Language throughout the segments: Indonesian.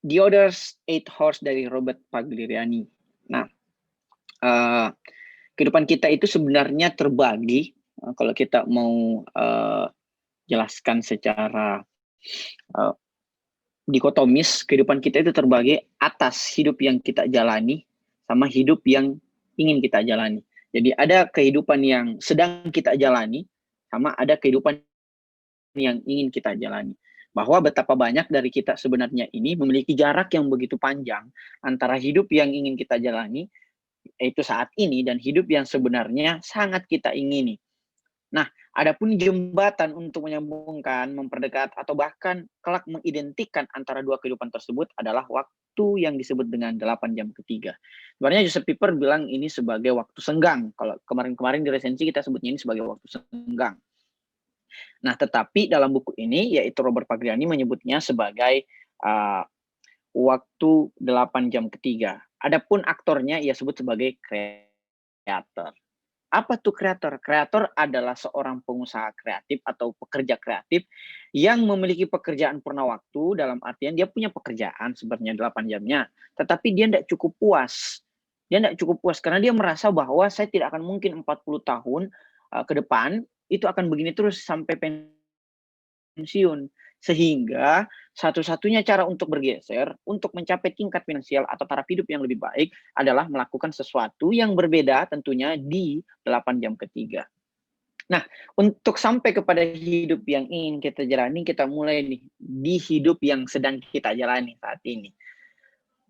The Others 8 Horse dari Robert Pagliariani. Nah, kehidupan kita itu sebenarnya terbagi, kalau kita mau jelaskan secara dikotomis, kehidupan kita itu terbagi atas hidup yang kita jalani sama hidup yang ingin kita jalani. Jadi ada kehidupan yang sedang kita jalani sama ada kehidupan yang ingin kita jalani. Bahwa betapa banyak dari kita sebenarnya ini memiliki jarak yang begitu panjang antara hidup yang ingin kita jalani, yaitu saat ini, dan hidup yang sebenarnya sangat kita ingini. Nah, adapun jembatan untuk menyambungkan, memperdekat, atau bahkan kelak mengidentikan antara dua kehidupan tersebut adalah waktu yang disebut dengan 8 jam ketiga. Sebenarnya Joseph Pieper bilang ini sebagai waktu senggang. Kalau kemarin-kemarin di resensi kita sebutnya ini sebagai waktu senggang. Nah, tetapi dalam buku ini, yaitu Robert Pagliani menyebutnya sebagai waktu 8 jam ketiga. Adapun aktornya ia sebut sebagai kreator. Apa tuh kreator? Kreator adalah seorang pengusaha kreatif atau pekerja kreatif yang memiliki pekerjaan purna waktu, dalam artian dia punya pekerjaan sebenarnya 8 jamnya, tetapi dia tidak cukup puas. Dia tidak cukup puas karena dia merasa bahwa saya tidak akan mungkin 40 tahun ke depan itu akan begini terus sampai pensiun. Sehingga satu-satunya cara untuk bergeser, untuk mencapai tingkat finansial atau taraf hidup yang lebih baik adalah melakukan sesuatu yang berbeda tentunya di 8 jam ketiga. Nah, untuk sampai kepada hidup yang ingin kita jalani, kita mulai nih di hidup yang sedang kita jalani saat ini.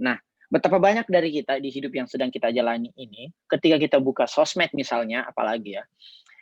Nah, betapa banyak dari kita di hidup yang sedang kita jalani ini, ketika kita buka sosmed misalnya, apalagi ya,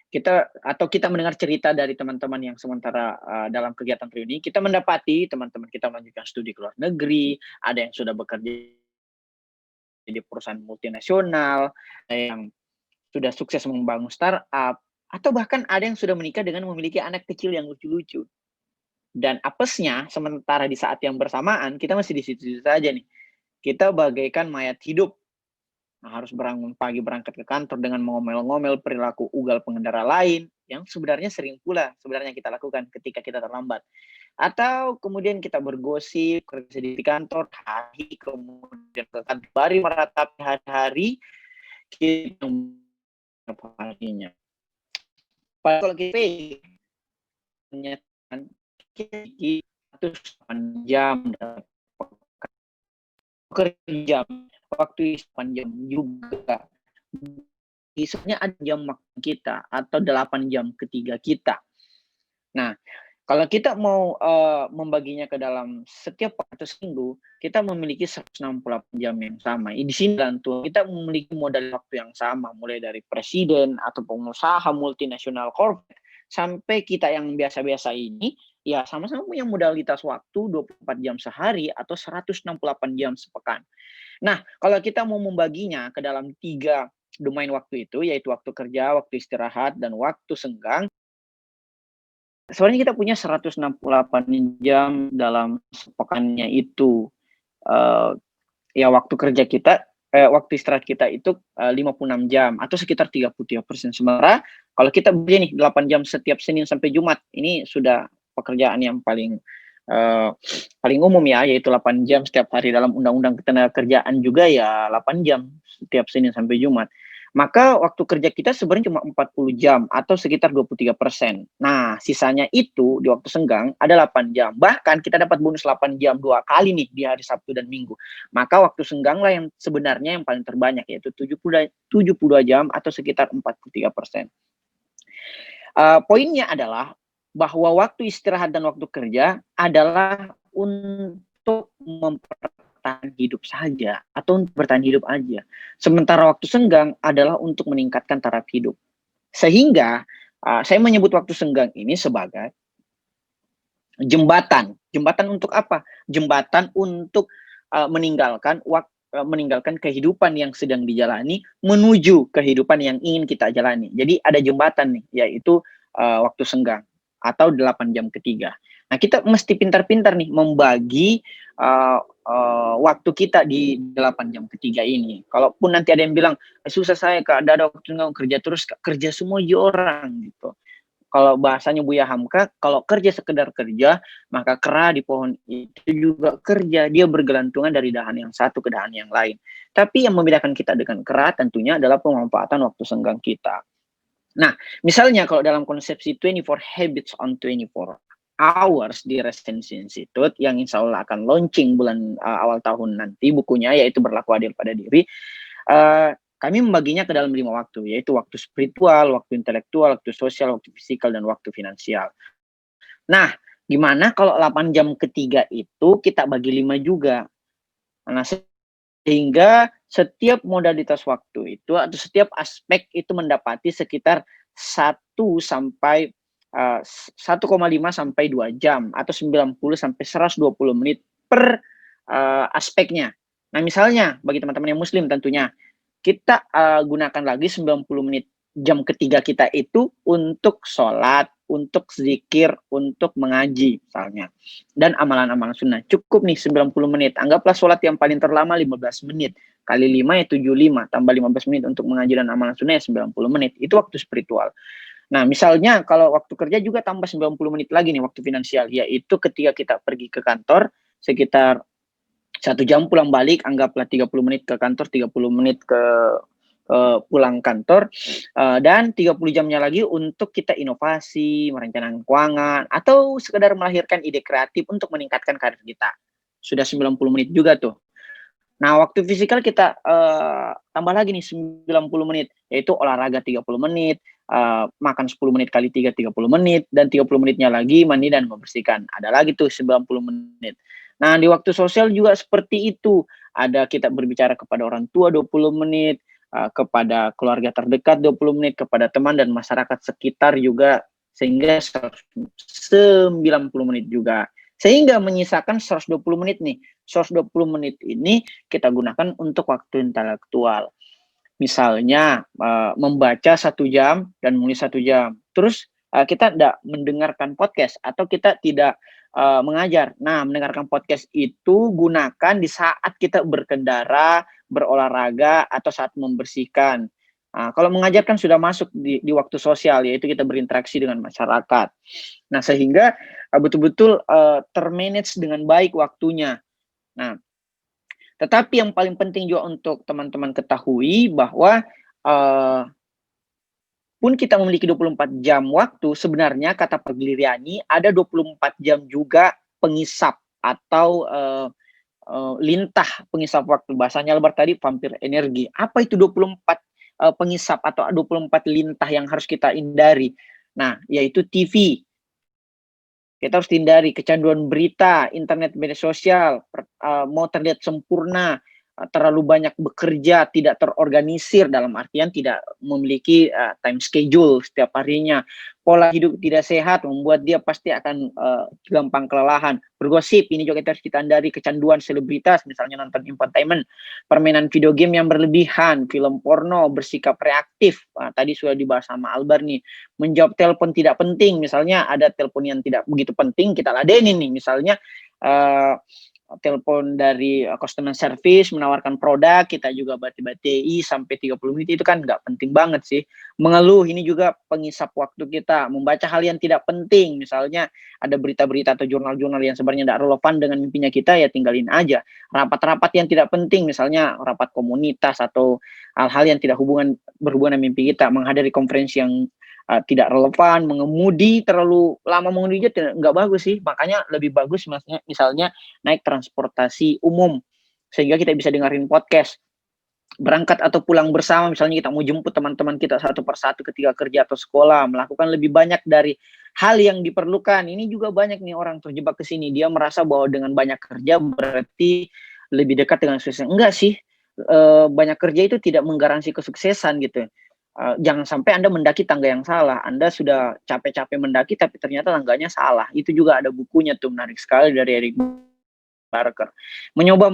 kita mendengar cerita dari teman-teman yang sementara dalam kegiatan reuni, kita mendapati teman-teman kita melanjutkan studi ke luar negeri, ada yang sudah bekerja di perusahaan multinasional, ada yang sudah sukses membangun startup, atau bahkan ada yang sudah menikah dengan memiliki anak kecil yang lucu-lucu. Dan apesnya, sementara di saat yang bersamaan, kita masih di situ-situ saja nih. Kita bagaikan mayat hidup. Nah, harus bangun pagi berangkat ke kantor dengan mengomel-ngomel perilaku ugal pengendara lain yang sebenarnya sering pula sebenarnya kita lakukan ketika kita terlambat. Atau kemudian kita bergosip kerja di kantor hari kemudian ke kantor baru meratapi hari-hari kita harinya. Kalau kita menyatakan kita 8 jam kerja waktu 8 jam juga. Sebenarnya ada jam makan kita atau 8 jam ketiga kita. Nah, kalau kita mau membaginya ke dalam setiap waktu seminggu, kita memiliki 168 jam yang sama. Di sini tentu kita memiliki modal waktu yang sama, mulai dari presiden atau pengusaha multinasional corporate sampai kita yang biasa-biasa ini, ya sama-sama punya modalitas waktu 24 jam sehari atau 168 jam sepekan. Nah, kalau kita mau membaginya ke dalam 3 domain waktu itu, yaitu waktu kerja, waktu istirahat, dan waktu senggang, sebenarnya kita punya 168 jam dalam sepekannya itu. Ya waktu kerja kita, waktu istirahat kita itu 56 jam atau sekitar 33%. Sementara kalau kita begini 8 jam setiap Senin sampai Jumat, ini sudah pekerjaan yang paling umum ya, yaitu 8 jam setiap hari dalam Undang-Undang Ketenagakerjaan juga ya 8 jam setiap Senin sampai Jumat. Maka waktu kerja kita sebenarnya cuma 40 jam atau sekitar 23%. Nah, sisanya itu di waktu senggang ada 8 jam. Bahkan kita dapat bonus 8 jam 2 kali nih di hari Sabtu dan Minggu. Maka waktu senggang lah yang sebenarnya yang paling terbanyak, yaitu 72 jam atau sekitar 43%. Poinnya adalah bahwa waktu istirahat dan waktu kerja adalah untuk mempertahankan hidup saja atau untuk bertahan hidup aja. Sementara waktu senggang adalah untuk meningkatkan taraf hidup. Sehingga saya menyebut waktu senggang ini sebagai jembatan. Jembatan untuk apa? Jembatan untuk meninggalkan kehidupan yang sedang dijalani menuju kehidupan yang ingin kita jalani. Jadi ada jembatan nih, yaitu waktu senggang atau 8 jam ketiga. Nah, kita mesti pintar-pintar nih membagi waktu kita di 8 jam ketiga ini. Kalaupun nanti ada yang bilang, susah saya Kak, ada waktu senggang kerja terus, kerja semua orang gitu. Kalau bahasanya Buya Hamka, kalau kerja sekedar kerja, maka kera di pohon itu juga kerja. Dia bergelantungan dari dahan yang satu ke dahan yang lain. Tapi yang membedakan kita dengan kera tentunya adalah pemanfaatan waktu senggang kita. Nah, misalnya kalau dalam konsepsi 24 Habits on 24 Hours di Restensi Institute yang insya Allah akan launching bulan awal tahun nanti bukunya, yaitu Berlaku Adil pada Diri, kami membaginya ke dalam 5 waktu, yaitu waktu spiritual, waktu intelektual, waktu sosial, waktu fisikal, dan waktu finansial. Nah, gimana kalau 8 jam ketiga itu kita bagi 5 juga? Nah, sehingga setiap modalitas waktu itu atau setiap aspek itu mendapati sekitar 1 sampai 1,5 sampai 2 jam atau 90 sampai 120 menit per aspeknya. Nah, misalnya bagi teman-teman yang muslim tentunya kita gunakan lagi 90 menit jam ketiga kita itu untuk sholat, untuk zikir, untuk mengaji misalnya. Dan amalan-amalan sunnah. Cukup nih 90 menit. Anggaplah sholat yang paling terlama 15 menit. Kali 5 ya 75. Tambah 15 menit untuk mengaji dan amalan sunnah ya 90 menit. Itu waktu spiritual. Nah, misalnya kalau waktu kerja juga tambah 90 menit lagi nih waktu finansial. Yaitu ketika kita pergi ke kantor sekitar 1 jam pulang balik, anggaplah 30 menit ke kantor, 30 menit ke pulang kantor, dan 30 jamnya lagi untuk kita inovasi, merencanakan keuangan, atau sekedar melahirkan ide kreatif untuk meningkatkan karir kita. Sudah 90 menit juga tuh. Nah, waktu fisikal kita tambah lagi nih 90 menit, yaitu olahraga 30 menit, makan 10 menit kali 3, 30 menit, dan 30 menitnya lagi mandi dan membersihkan. Ada lagi tuh 90 menit. Nah, di waktu sosial juga seperti itu. Ada kita berbicara kepada orang tua 20 menit, kepada keluarga terdekat 20 menit, kepada teman dan masyarakat sekitar juga, sehingga 90 menit juga. Sehingga menyisakan 120 menit nih. 120 menit ini kita gunakan untuk waktu intelektual. Misalnya membaca 1 jam dan menulis 1 jam. Terus kita tidak mendengarkan podcast atau kita tidak mengajar. Nah, mendengarkan podcast itu gunakan di saat kita berkendara, berolahraga, atau saat membersihkan. Nah, kalau mengajarkan sudah masuk di waktu sosial, yaitu kita berinteraksi dengan masyarakat. Nah, sehingga betul-betul termanage dengan baik waktunya. Nah, tetapi yang paling penting juga untuk teman-teman ketahui bahwa pun kita memiliki 24 jam waktu, sebenarnya kata Pak Giliani ada 24 jam juga pengisap atau lintah pengisap waktu. Bahasanya Albert tadi vampir energi. Apa itu 24 pengisap atau 24 lintah yang harus kita hindari? Nah, yaitu TV. Kita harus hindari kecanduan berita, internet, media sosial, mau terlihat sempurna, terlalu banyak bekerja, tidak terorganisir dalam artian tidak memiliki time schedule setiap harinya. Pola hidup tidak sehat membuat dia pasti akan gampang kelelahan. Bergosip, ini juga kita harus kita hindari. Kecanduan selebritas, misalnya nonton infotainment, permainan video game yang berlebihan, film porno, bersikap reaktif. Tadi sudah dibahas sama Albar nih. Menjawab telepon tidak penting, misalnya ada telepon yang tidak begitu penting, kita ladenin nih. Misalnya telepon dari customer service menawarkan produk, kita juga bati-bati sampai 30 menit, itu kan nggak penting banget sih. Mengeluh, ini juga pengisap waktu kita. Membaca hal yang tidak penting, misalnya ada berita-berita atau jurnal-jurnal yang sebenarnya tidak relevan dengan mimpinya kita, ya tinggalin aja. Rapat-rapat yang tidak penting, misalnya rapat komunitas atau hal-hal yang tidak berhubungan dengan mimpi kita. Menghadiri konferensi yang tidak relevan, mengemudi terlalu lama mengemudi nggak bagus sih. Makanya lebih bagus misalnya naik transportasi umum sehingga kita bisa dengerin podcast. Berangkat atau pulang bersama, misalnya kita mau jemput teman-teman kita satu persatu ketika kerja atau sekolah, melakukan lebih banyak dari hal yang diperlukan. Ini juga banyak nih orang terjebak ke sini. Dia merasa bahwa dengan banyak kerja berarti lebih dekat dengan sukses. Enggak sih. Banyak kerja itu tidak menggaransi kesuksesan gitu. Jangan sampai Anda mendaki tangga yang salah. Anda sudah capek-capek mendaki tapi ternyata tangganya salah. Itu juga ada bukunya tuh, menarik sekali, dari Eric Barker. Mencoba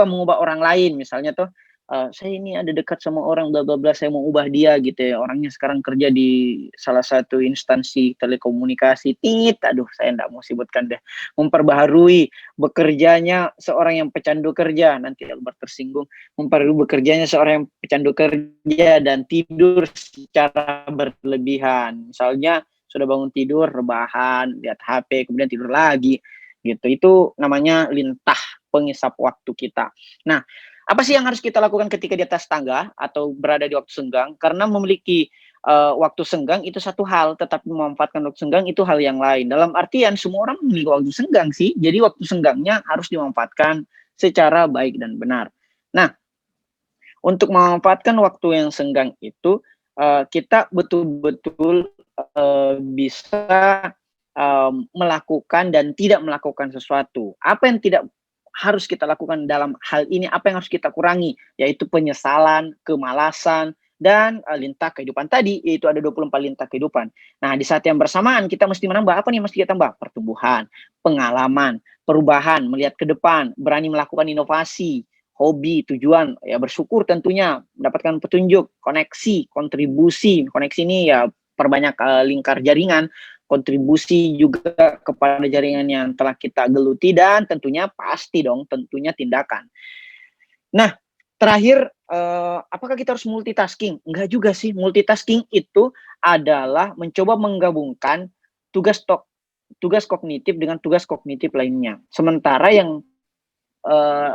mengubah orang lain, misalnya tuh saya ini ada dekat sama orang bla bla bla, saya mau ubah dia gitu ya. Orangnya sekarang kerja di salah satu instansi telekomunikasi. Aduh, saya enggak mau sebutkan deh. Memperbaharui bekerjanya seorang yang pecandu kerja, nanti Albert tersinggung. Memperbaharui bekerjanya seorang yang pecandu kerja dan tidur secara berlebihan. Misalnya sudah bangun tidur, rebahan, lihat HP, kemudian tidur lagi, gitu. Itu namanya lintah pengisap waktu kita. Nah, apa sih yang harus kita lakukan ketika di atas tangga atau berada di waktu senggang? Karena memiliki waktu senggang itu satu hal, tetapi memanfaatkan waktu senggang itu hal yang lain. Dalam artian semua orang memiliki waktu senggang sih, jadi waktu senggangnya harus dimanfaatkan secara baik dan benar. Nah, untuk memanfaatkan waktu yang senggang itu, kita betul-betul bisa melakukan dan tidak melakukan sesuatu. Apa yang tidak harus kita lakukan dalam hal ini, apa yang harus kita kurangi, yaitu penyesalan, kemalasan, dan lintah kehidupan tadi, yaitu ada 24 lintah kehidupan. Nah, di saat yang bersamaan kita mesti menambah, apa nih yang mesti kita tambah? Pertumbuhan, pengalaman, perubahan, melihat ke depan, berani melakukan inovasi, hobi, tujuan, ya bersyukur tentunya, mendapatkan petunjuk, koneksi, kontribusi. Koneksi ini ya perbanyak lingkar jaringan, kontribusi juga kepada jaringan yang telah kita geluti, dan tentunya pasti dong, tentunya tindakan. Nah, terakhir, apakah kita harus multitasking? Enggak juga sih, multitasking itu adalah mencoba menggabungkan tugas kognitif dengan tugas kognitif lainnya. Sementara yang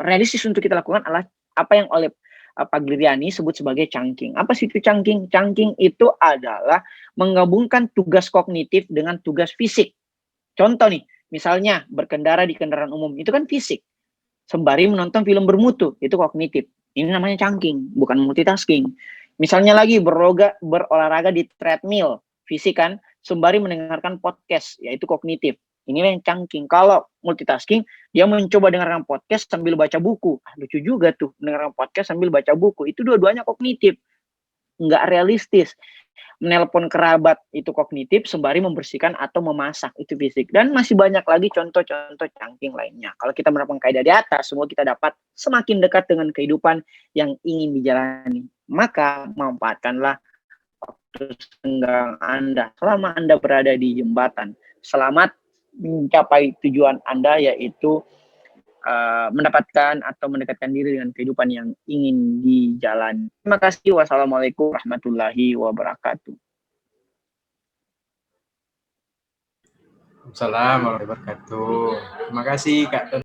realistis untuk kita lakukan adalah apa yang oleh Pak Giriani sebut sebagai chunking. Apa sih itu chunking? Chunking itu adalah menggabungkan tugas kognitif dengan tugas fisik. Contoh nih, misalnya berkendara di kendaraan umum, itu kan fisik. Sembari menonton film bermutu, itu kognitif. Ini namanya chunking, bukan multitasking. Misalnya lagi berolahraga di treadmill, fisik kan, sembari mendengarkan podcast, yaitu kognitif. Inilah yang chunking. Kalau multitasking, dia mencoba dengarkan podcast sambil baca buku. Lucu juga tuh, mendengarkan podcast sambil baca buku. Itu dua-duanya kognitif. Nggak realistis. Menelpon kerabat itu kognitif, sembari membersihkan atau memasak itu fisik. Dan masih banyak lagi contoh-contoh chunking lainnya. Kalau kita menerapkan kaidah di atas, semua kita dapat semakin dekat dengan kehidupan yang ingin dijalani. Maka manfaatkanlah waktu senggang Anda selama Anda berada di jembatan. Selamat mencapai tujuan Anda, yaitu mendapatkan atau mendekatkan diri dengan kehidupan yang ingin dijalani. Terima kasih. Wassalamualaikum warahmatullahi wabarakatuh. Assalamualaikum warahmatullahi wabarakatuh. Terima kasih Kak